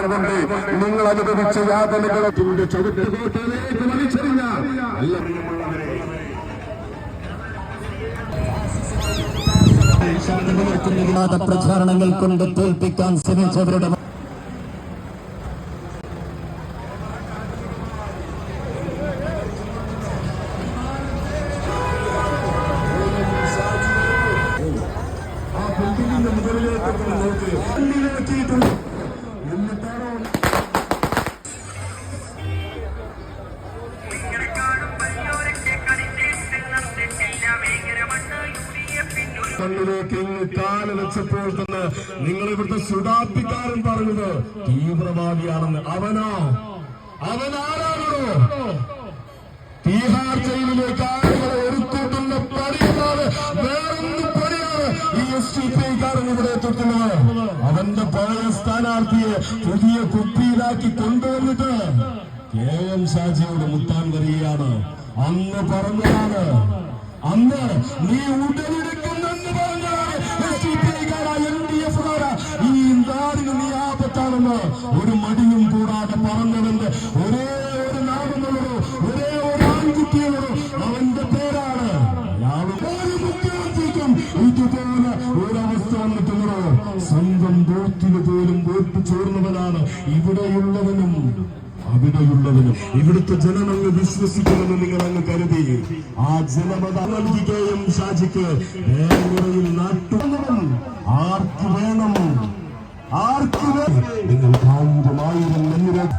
യാതനകൾ കൊണ്ട് നിങ്ങൾ അനുഭവിച്ച യാതനകളത്തിന്റെ ചവിട്ടുകോട്ടയിലേക്ക് വലിച്ചെറിഞ്ഞ പ്രചാരണങ്ങൾ കൊണ്ട് തോൽപ്പിക്കാൻ ശ്രമിച്ചവരുടെ കണ്ണിലേക്ക് കാല് വെച്ചപ്പോൾ തന്നെ നിങ്ങൾ ഇവിടുത്തെ സുഡാപ്പിക്കാരൻ പറഞ്ഞത് തീവ്രവാദിയാണെന്ന്. അവനാരാണോ തീഹാർ ജയിലിലേക്ക് ആളുകളെ ഒരുക്കൂട്ടുന്ന പണിയല്ലാതെ വേറൊന്നും പണിയാണ് ഈ SDPക്കാരൻ ഇവിടെ എത്തുന്നത്. അവന്റെ പഴയ സ്ഥാനാർത്ഥിയെ പുതിയ കുപ്പിയിലാക്കി കൊണ്ടുവന്നിട്ട് KM ഷാജിയോട് മുത്താൻ വരികയാണ്. അന്ന് പറഞ്ഞതാണ്, അന്ന് നീ ഉടലെടുക്കുന്നെന്ന് പറഞ്ഞാണ് LDF-കാരാ ഈ നാടിന് നീ ആപത്താണെന്ന് ഒരു മടിയും കൂടാതെ പറഞ്ഞവന്റെ ഒരേ ഒരു നാമങ്ങളുള്ളൂ, ഒരേ ഒരു ആൺകുട്ടിയുള്ളൂ, അവന്റെ പേരാണ്. ഒരു മുഖ്യമന്ത്രിക്കും ഇതുപോലെ ഒരവസ്ഥ വന്നിട്ടുള്ളൂ. സ്വന്തം ബൂത്തിന് പോലും വോട്ട് ചോർന്നവനാണ് ഇവിടെയുള്ളവനും അവിടെയുള്ളവനും. ഇവിടുത്തെ ജനമങ്ങ് വിശ്വസിക്കുമെന്ന് നിങ്ങൾ അങ്ങ് കരുതി ആ ജനമത നൽകുകയും ഷാജിക്ക് വേങ്ങരയിൽ നാട്ടുവന്നവൻ ആർക്ക് വേണം, ആർക്ക് വേണം? നിങ്ങൾ 1000 നെല്ലുകൾ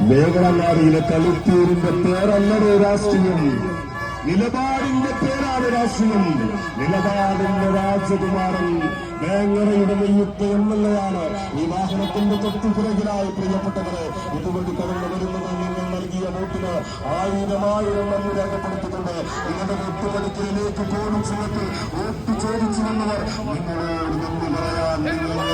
വേങ്ങരങ്ങാടിയിലെ കളിത്തൂരിന്റെ പേരല്ലടോ രാഷ്ട്രീയം, നിലപാടിന്റെ പേരാണ് രാഷ്ട്രീയം. നിലപാടിന്റെ രാജകുമാരൻ വേങ്ങരയുടെ നെയ്യത്ത് MLA-യാണ്. ഈ വാഹനത്തിന്റെ തൊട്ടുപുറകിലായി പ്രിയപ്പെട്ടവരെ ഇതുവഴി കടന്നു വരുന്നത് നിങ്ങൾ നൽകിയ വോട്ടിന് 1000 നന്ദി രേഖപ്പെടുത്തിയിട്ടുണ്ട്. നിങ്ങളുടെ വോട്ടുപടിക്കലിലേക്ക് പോലും സമയത്ത് വോട്ട് ചോദിച്ചു വന്നവർ നിങ്ങളോട് നന്ദി പറയാൻ നിങ്ങൾ